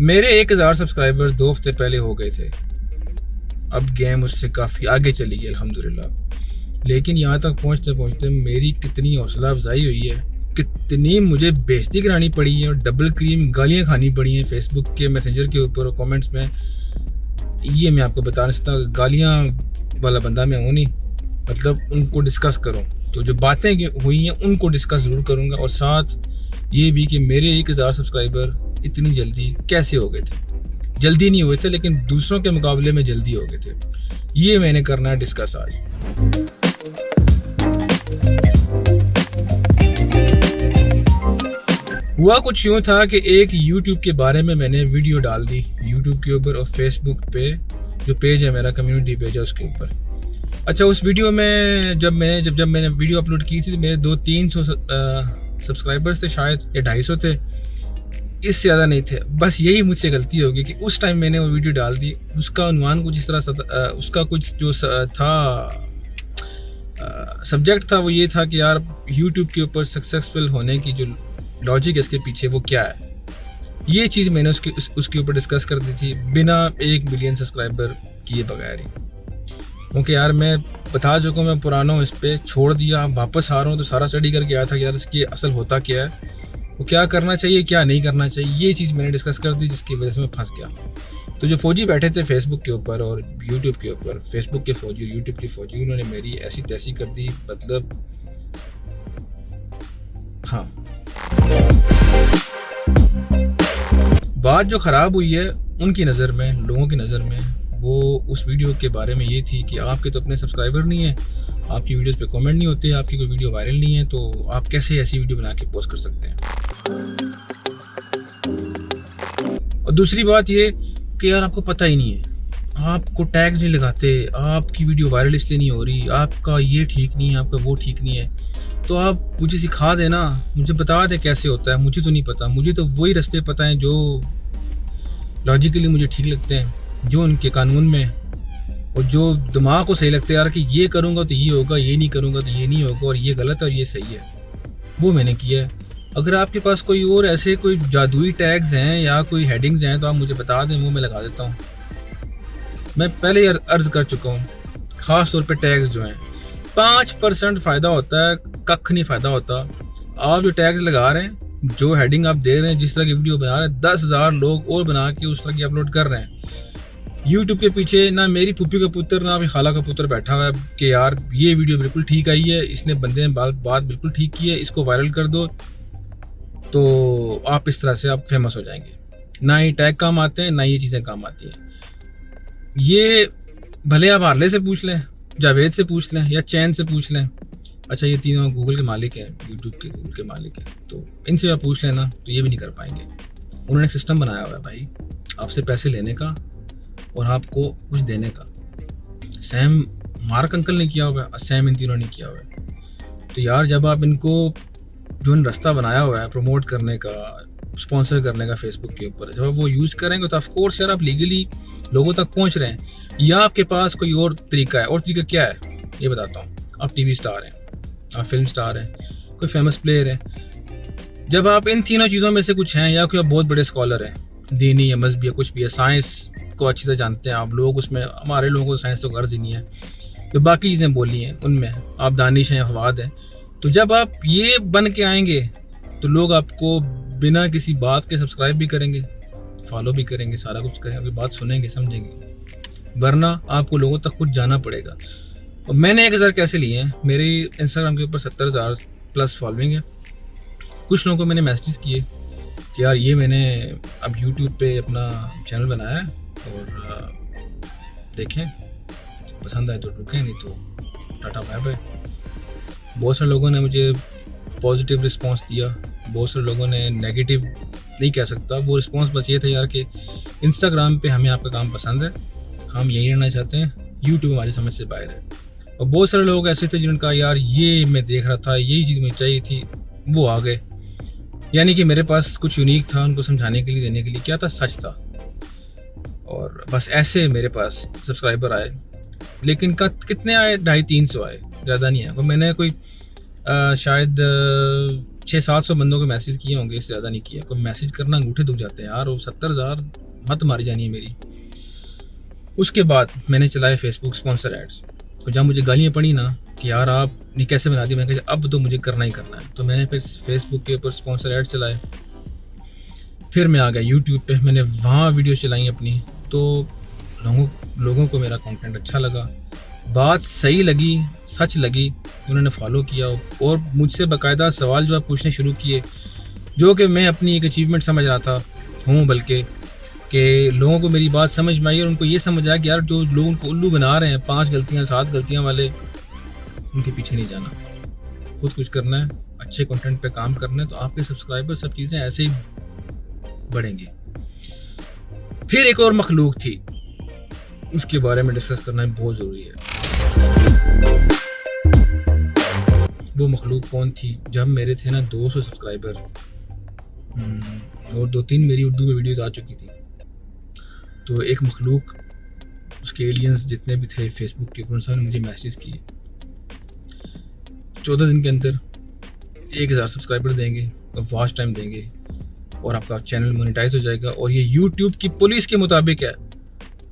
मेरे 1000 सब्सक्राइबर 2 हफ्ते पहले हो गए थे। अब गेम उससे काफ़ी आगे चली गई अल्हम्दुलिल्लाह। लेकिन यहाँ तक पहुँचते पहुँचते मेरी कितनी हौसला अफजाई हुई है, कितनी मुझे बेइज्जती करानी पड़ी है और डबल क्रीम गालियाँ खानी पड़ी हैं फेसबुक के मैसेंजर के ऊपर और कमेंट्स में। ये मैं आपको बता नहीं सकता, गालियाँ वाला बंदा मैं हूँ नहीं। मतलब उनको डिस्कस करूँ तो जो बातें हुई हैं उनको डिस्कस ज़रूर करूँगा, और साथ ये भी कि मेरे 1000 सब्सक्राइबर इतनी जल्दी कैसे हो गए थे। जल्दी नहीं हुए थे, लेकिन दूसरों के मुकाबले में जल्दी हो गए थे। ये मैंने करना है डिस्कस आज। हुआ कुछ यूँ था कि एक YouTube के बारे में मैंने वीडियो डाल दी YouTube के ऊपर और Facebook पे जो पेज है मेरा, कम्युनिटी पेज है, उसके ऊपर। अच्छा, उस वीडियो में जब मैंने वीडियो अपलोड की थी तो मेरे 200-300 सब्सक्राइबर्स थे शायद, या 250 थे, इससे ज़्यादा नहीं थे। बस यही मुझसे गलती होगी कि उस टाइम मैंने वो वीडियो डाल दी। उसका उन्वान कुछ इस तरह उसका कुछ जो था सब्जेक्ट था वो ये था कि यार यूट्यूब के ऊपर सक्सेसफुल होने की जो लॉजिक है इसके पीछे वो क्या है। ये चीज़ मैंने उसके ऊपर डिस्कस कर दी थी बिना 1 मिलियन सब्सक्राइबर किए बगैर ही। क्योंकि यार मैं बता चुका हूँ, मैं पुराना हूँ, इस पर छोड़ दिया, वापस आ रहा हूँ तो सारा स्टडी करके आया था कि यार इसकी असल होता क्या है, वो क्या करना चाहिए क्या नहीं करना चाहिए। ये चीज़ मैंने डिस्कस कर दी जिसकी वजह से मैं फंस गया। तो जो फौजी बैठे थे फेसबुक के ऊपर और यूट्यूब के ऊपर, फेसबुक के फौजी यूट्यूब के फौजी, उन्होंने मेरी ऐसी तैसी कर दी। मतलब हाँ, बात जो ख़राब हुई है उनकी नज़र में, लोगों की नज़र में, वो उस वीडियो के बारे में ये थी कि आपके तो अपने सब्सक्राइबर नहीं है, आपकी वीडियोस पे कमेंट नहीं होते, आपकी कोई वीडियो वायरल नहीं है, तो आप कैसे ऐसी वीडियो बना के पोस्ट कर सकते हैं। और दूसरी बात ये कि यार आपको पता ही नहीं है, आपको टैग्स नहीं लगाते, आपकी वीडियो वायरल इसलिए नहीं हो रही, आपका ये ठीक नहीं है, आपका वो ठीक नहीं है, तो आप मुझे सिखा देना, मुझे बता दे कैसे होता है। मुझे तो नहीं पता, मुझे तो वही रास्ते पता हैं जो लॉजिकली मुझे ठीक लगते हैं, जो उनके कानून में, और जो दिमाग को सही लगता है यार कि ये करूँगा तो ये होगा, ये नहीं करूँगा तो ये नहीं होगा, और ये गलत है और ये सही है, वो मैंने किया है। अगर आपके पास कोई और ऐसे कोई जादुई टैग्स हैं या कोई हेडिंग्स हैं तो आप मुझे बता दें, वो मैं लगा देता हूँ। मैं पहले ही अर्ज कर चुका हूँ, ख़ास तौर पे टैग्स जो हैं 5% फ़ायदा होता है, कख नहीं फ़ायदा होता। आप जो टैग्स लगा रहे हैं, जो हेडिंग आप दे रहे हैं, जिस तरह की वीडियो बना रहे हैं, 10,000 लोग और बना के उस तरह की अपलोड कर रहे हैं। यूट्यूब के पीछे ना मेरी पुप्पी का पुत्र ना मेरी खाला का पुत्र बैठा हुआ है कि यार ये वीडियो बिल्कुल ठीक आई है, इसने बंदे ने बात बिल्कुल ठीक की है, इसको वायरल कर दो तो आप इस तरह से आप फेमस हो जाएंगे। ना ही टैग काम आते हैं, ना ये चीज़ें काम आती हैं। ये भले आप हार्ले से पूछ लें, जावेद से पूछ लें या चैन से पूछ लें। अच्छा, ये तीनों गूगल के मालिक हैं, यूट्यूब के गूगल के मालिक हैं, तो इनसे आप पूछ लेना तो ये भी नहीं कर पाएंगे। उन्होंने एक सिस्टम बनाया हुआ है भाई, आपसे पैसे लेने का और आपको कुछ देने का। सैम मार्क अंकल ने किया हुआ है, सैम इन तीनों ने किया हुआ है। तो यार जब आप इनको जो रास्ता बनाया हुआ है प्रमोट करने का, स्पॉन्सर करने का फेसबुक के ऊपर, जब आप वो यूज़ करेंगे तो ऑफकोर्स यार आप लीगली लोगों तक पहुंच रहे हैं। या आपके पास कोई और तरीका है, और तरीका क्या है ये बताता हूँ। आप टीवी स्टार हैं, आप फिल्म स्टार हैं, कोई फेमस प्लेयर है, जब आप इन तीनों चीज़ों में से कुछ हैं, या कोई आप बहुत बड़े स्कॉलर हैं, दीनी या मजहबी या कुछ भी है, साइंस को अच्छी तरह जानते हैं आप लोग, उसमें हमारे लोगों को साइंस तो गर्ज ही नहीं है, जो बाकी चीज़ें बोली हैं उनमें आप दानिश हैं, फवाद हैं, तो जब आप ये बन के आएंगे तो लोग आपको बिना किसी बात के सब्सक्राइब भी करेंगे, फॉलो भी करेंगे, सारा कुछ करेंगे, आपकी बात सुनेंगे, समझेंगे। वरना आपको लोगों तक खुद जाना पड़ेगा। और मैंने 1000 कैसे लिए हैं, मेरे इंस्टाग्राम के ऊपर 70,000 प्लस फॉलोइंग है। कुछ लोगों को मैंने मैसेज किए कि यार ये मैंने अब यूट्यूब पे अपना चैनल बनाया है और देखें, पसंद आए तो रुकें, नहीं तो टाटा बाय बाय। बहुत सारे लोगों ने मुझे पॉजिटिव रिस्पांस दिया, बहुत सारे लोगों ने नेगेटिव नहीं कह सकता, वो रिस्पांस बस ये था यार कि इंस्टाग्राम पे हमें आपका काम पसंद है, हम यही रहना चाहते हैं, यूट्यूब हमारी समझ से बाहर है। और बहुत सारे लोग ऐसे थे जिन्होंने कहा यार ये मैं देख रहा था, यही चीज़ मुझे चाहिए थी, वो आ गए। यानी कि मेरे पास कुछ यूनिक था उनको समझाने के लिए, देने के लिए, क्या था, सच था। और बस ऐसे मेरे पास सब्सक्राइबर आए। लेकिन कितने आए, 250-300 आए, ज़्यादा नहीं आए। तो मैंने कोई शायद 600-700 बंदों को मैसेज किए होंगे, इससे ज़्यादा नहीं किया। कोई मैसेज करना अंगूठे दुख जाते हैं यार, वो 70,000 मत मारी जानी है मेरी। उसके बाद मैंने चलाए फेसबुक स्पॉन्सर एड्स, तो जब मुझे गालियाँ पड़ी ना कि यार आपने कैसे बना दी, मैंने कहा अब तो मुझे करना ही करना है। तो मैंने फिर फेसबुक के ऊपर स्पॉन्सर एड्स चलाए। फिर मैं आ गया यूट्यूब पे, मैंने वहाँ वीडियो चलाई अपनी। तो लोगों को मेरा कंटेंट अच्छा लगा, बात सही लगी, सच लगी, उन्होंने फॉलो किया और मुझसे बाकायदा सवाल जवाब पूछने शुरू किए, जो कि मैं अपनी एक अचीवमेंट समझ रहा था बल्कि कि लोगों को मेरी बात समझ में आई और उनको ये समझ आया कि यार जो लोग उनको उल्लू बना रहे हैं 5 गलतियां 7 गलतियां वाले, उनके पीछे नहीं जाना, खुद कुछ करना है, अच्छे कंटेंट पे काम करना है, तो आपके सब्सक्राइबर सब चीज़ें ऐसे ही बढ़ेंगी। फिर एक और मखलूक थी, उसके बारे में डिस्कस करना बहुत ज़रूरी है। वो मखलूक कौन थी? जब मेरे थे ना 200 सब्सक्राइबर और 2-3 मेरी उर्दू में वीडियोस आ चुकी थी, तो एक मखलूक, उसके एलियंस जितने भी थे फेसबुक के ऊपर, उन्होंने मुझे मैसेज किए 14 दिन के अंदर 1000 सब्सक्राइबर देंगे और वॉच टाइम देंगे और आपका चैनल मोनेटाइज हो जाएगा। और ये यूट्यूब की पॉलिसी के मुताबिक है।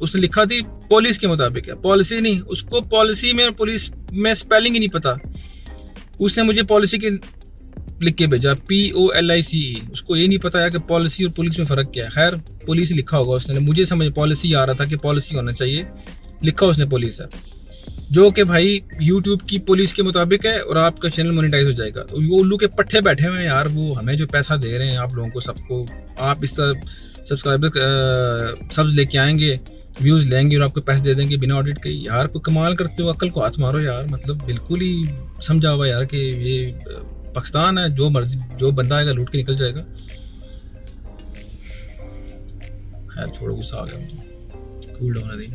उसने लिखा थी पॉलिसी के मुताबिक है, पॉलिसी नहीं, उसको पॉलिसी में और पुलिस में स्पेलिंग ही नहीं पता। उसने मुझे पॉलिसी के लिख के भेजा POLICE, उसको ये नहीं पता है कि पॉलिसी और पुलिस में फ़र्क क्या है। खैर पुलिस लिखा होगा उसने, मुझे समझ पॉलिसी आ रहा था कि पॉलिसी होना चाहिए, लिखा उसने पुलिस है, जो कि भाई यूट्यूब की पुलिस के मुताबिक है और आपका चैनल मोनेटाइज हो जाएगा। तो वो उल्लू के पट्टे बैठे हुए हैं यार, वो हमें जो पैसा दे रहे हैं आप लोगों को, सबको, आप इस तरह सब्सक्राइबर सब्स लेके आएंगे, व्यूज़ लेंगे और आपको पैसे दे देंगे बिना ऑडिट के। यार को कमाल करते हो, अक्ल को हाथ मारो यार, मतलब बिल्कुल ही समझा हुआ यार कि ये पाकिस्तान है, जो मर्जी जो बंदा आएगा लूट के निकल जाएगा। खैर छोड़ो, गुस्सा आ गया मुझे, कूल डाउन नहीं।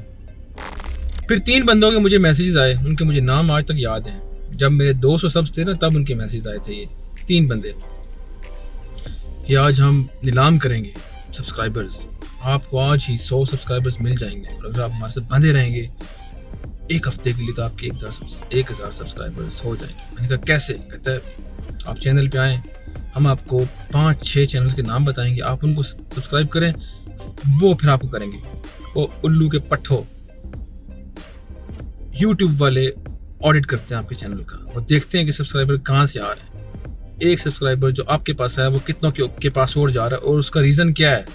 फिर 3 बंदों के मुझे मैसेजेस आए, उनके मुझे नाम आज तक याद हैं। जब मेरे 200 सब्स थे ना तब उनके मैसेज आए थे, ये 3 बंदे कि आज हम नीलाम करेंगे सब्सक्राइबर्स, आपको आज ही 100 सब्सक्राइबर्स मिल जाएंगे और अगर आप हमारे साथ बंधे रहेंगे 1 हफ्ते के लिए तो आपके 1000 सब्सक्राइबर्स हो जाएंगे। मैंने कहा कैसे? कहता है आप चैनल पे आएँ, हम आपको 5-6 चैनल्स के नाम बताएंगे, आप उनको सब्सक्राइब करें, वो फिर आपको करेंगे। वो उल्लू के पट्ठो, यूट्यूब वाले ऑडिट करते हैं आपके चैनल का, वो देखते हैं कि सब्सक्राइबर कहाँ से आ रहे हैं। एक सब्सक्राइबर जो आपके पास है वो कितनों के पास और जा रहा है और उसका रीज़न क्या है,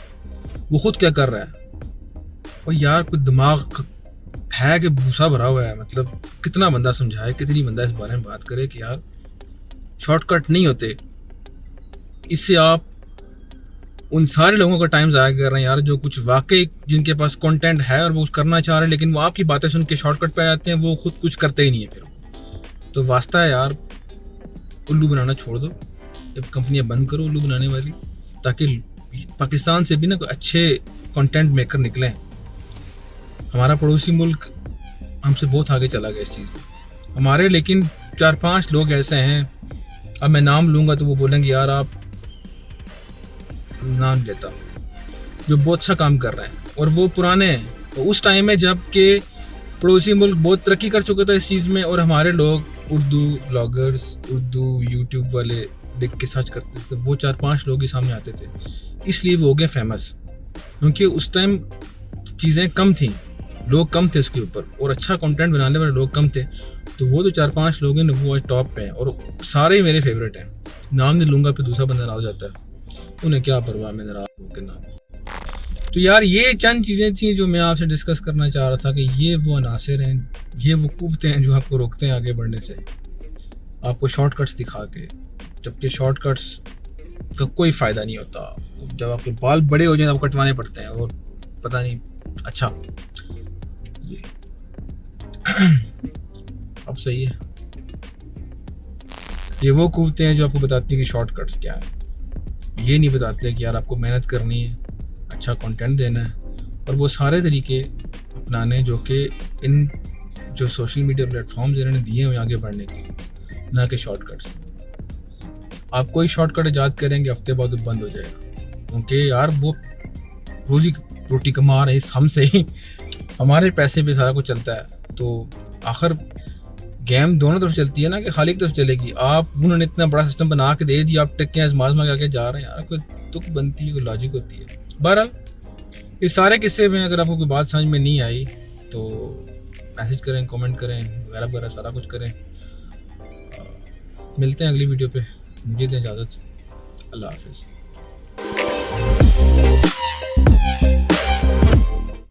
वो खुद क्या कर रहा है। और यार कोई दिमाग है कि भूसा भरा हुआ है, मतलब कितना बंदा समझाए, कितनी बंदा इस बारे में बात करे कि यार शॉर्टकट नहीं होते। इससे आप उन सारे लोगों का टाइम ज़ाया कर रहे हैं यार, जो कुछ वाकई जिनके पास कंटेंट है और वो कुछ करना चाह रहे हैं, लेकिन वो आपकी बातें सुन के शॉर्टकट पे आ जाते हैं, वो खुद कुछ करते ही नहीं है। फिर तो वास्ता है यार, उल्लू बनाना छोड़ दो, जब कंपनियां बंद करो उल्लू बनाने वाली, ताकि पाकिस्तान से भी ना कोई अच्छे कंटेंट मेकर निकलें। हमारा पड़ोसी मुल्क हमसे बहुत आगे चला गया इस चीज़ में हमारे, लेकिन 4-5 लोग ऐसे हैं, अब मैं नाम लूँगा तो वो बोलेंगे यार आप नाम लेता, जो बहुत अच्छा काम कर रहे हैं और वो पुराने हैं। तो उस टाइम में जब के पड़ोसी मुल्क बहुत तरक्की कर चुका था इस चीज़ में, और हमारे लोग उर्दू ब्लॉगर्स, उर्दू यूट्यूब वाले देख के सर्च करते थे, वो 4-5 लोग ही सामने आते थे, इसलिए वो हो गए फेमस। क्योंकि उस टाइम चीज़ें कम थी, लोग कम थे उसके ऊपर और अच्छा कंटेंट बनाने वाले लोग कम थे, तो वो जो 4-5 लोग हैं ना वो आज टॉप पे हैं और सारे ही मेरे फेवरेट हैं। नाम नहीं लूँगा फिर दूसरा बंदा नाराज हो जाता है, उन्हें क्या परवाह, मैं नाराज होकर नाम। तो यार ये चंद चीज़ें थी जो मैं आपसे डिस्कस करना चाह रहा था कि ये वो अनासर हैं, ये वो कुव्वतें हैं जो आपको रोकते हैं आगे बढ़ने से, आपको शॉर्टकट्स दिखा के, जबकि शॉर्टकट्स का कोई फ़ायदा नहीं होता। जब आपके बाल बड़े हो जाए आपको कटवाने पड़ते हैं और पता नहीं। अच्छा ये अब सही है, ये वो कुव्वतें हैं जो आपको बताती हैं कि शॉर्टकट्स क्या है, ये नहीं बताते कि यार आपको मेहनत करनी है, अच्छा कंटेंट देना है और वो सारे तरीके अपनाने जो कि इन जो सोशल मीडिया प्लेटफॉर्म्स इन्होंने दिए हुए आगे बढ़ने के, ना कि शॉर्टकट्स। आप कोई शॉर्टकट ईजाद करेंगे हफ्ते बाद वो बंद हो जाएगा, क्योंकि यार वो रोजी रोटी कमा रहे हैं हमसे ही, हमारे पैसे पे सारा कुछ चलता है। तो आखिर गेम दोनों तरफ चलती है ना, कि खाली एक तरफ चलेगी। आप उन्होंने इतना बड़ा सिस्टम बना के दे दिया, आप टिक्के आजमा के आगे जा रहे हैं यार, कोई तुक बनती है, कोई लॉजिक होती है। बहरहाल इस सारे किस्से में अगर आपको कोई बात समझ में नहीं आई तो मैसेज करें, कमेंट करें, वगैरह वगैरह सारा कुछ करें। मिलते हैं अगली वीडियो पे, मुझे दें इजाज़त। अल्लाह हाफिज़।